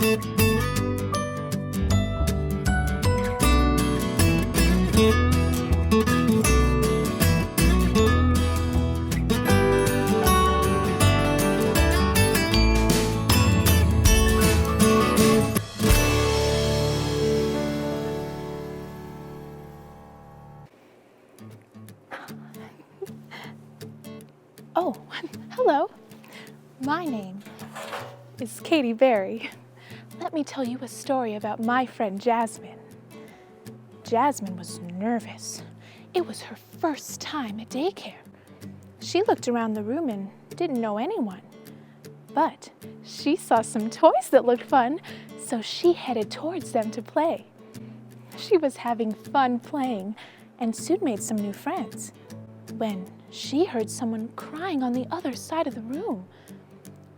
Oh, hello. My name is Katy Berry. Let me tell you a story about my friend Jasmine. Jasmine was nervous. It was her first time at daycare. She looked around the room and didn't know anyone. But she saw some toys that looked fun, so she headed towards them to play. She was having fun playing and soon made some new friends when she heard someone crying on the other side of the room.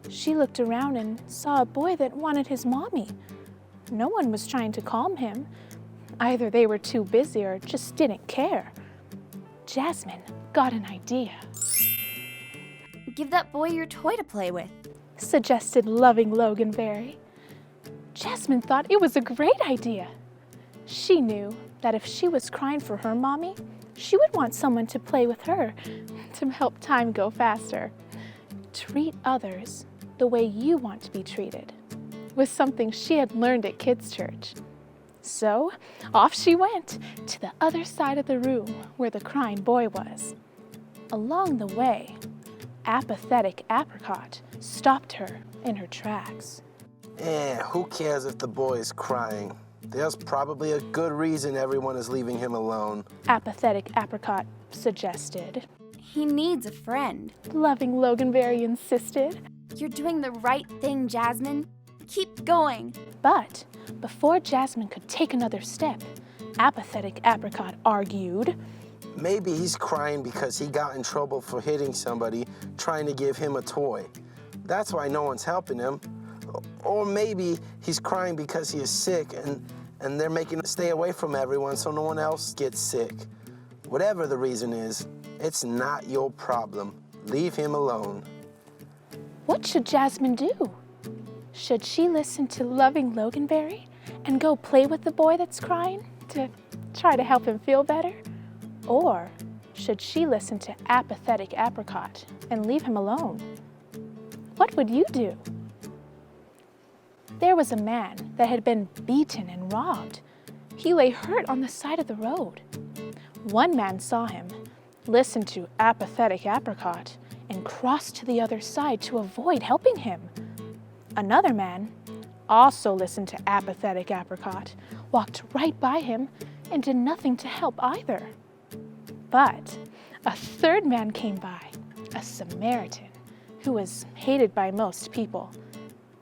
She looked around and saw a boy that wanted his mommy. No one was trying to calm him. Either they were too busy or just didn't care. Jasmine got an idea. Give that boy your toy to play with, suggested Loving Loganberry. Jasmine thought it was a great idea. She knew that if she was crying for her mommy, she would want someone to play with her to help time go faster. Treat others the way you want to be treated was something she had learned at kids' church. So off she went to the other side of the room where the crying boy was. Along the way, apathetic Apricot stopped her in her tracks. Who cares if the boy is crying? There's probably a good reason everyone is leaving him alone. Apathetic Apricot suggested. He needs a friend. Loving Loganberry insisted. You're doing the right thing, Jasmine. Keep going. But before Jasmine could take another step, Apathetic Apricot argued. Maybe he's crying because he got in trouble for hitting somebody trying to give him a toy. That's why no one's helping him. Or maybe he's crying because he is sick and they're making him stay away from everyone so no one else gets sick. Whatever the reason is, it's not your problem. Leave him alone. What should Jasmine do? Should she listen to Loving Loganberry and go play with the boy that's crying to try to help him feel better? Or should she listen to Apathetic Apricot and leave him alone? What would you do? There was a man that had been beaten and robbed. He lay hurt on the side of the road. One man saw him, listened to Apathetic Apricot, and crossed to the other side to avoid helping him. Another man also listened to Apathetic Apricot, walked right by him, and did nothing to help either. But a third man came by, a Samaritan, who was hated by most people.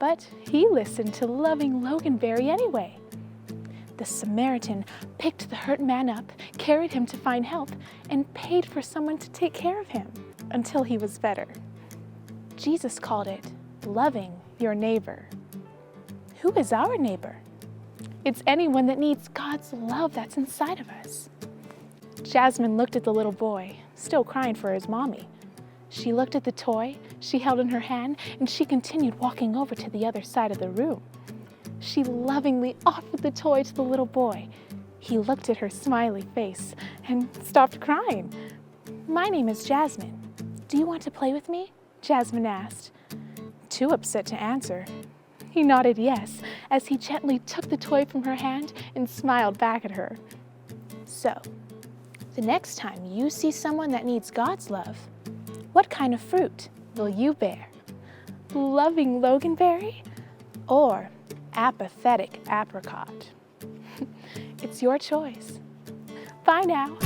But he listened to Loving Loganberry anyway. The Samaritan picked the hurt man up, carried him to find help, and paid for someone to take care of him until he was better. Jesus called it loving your neighbor. Who is our neighbor? It's anyone that needs God's love that's inside of us. Jasmine looked at the little boy, still crying for his mommy. She looked at the toy she held in her hand, and she continued walking over to the other side of the room. She lovingly offered the toy to the little boy. He looked at her smiley face and stopped crying. "My name is Jasmine. Do you want to play with me?" Jasmine asked. Too upset to answer, he nodded yes as he gently took the toy from her hand and smiled back at her. So, the next time you see someone that needs God's love, what kind of fruit will you bear? Loving Loganberry or Apathetic Apricot? It's your choice. Bye now.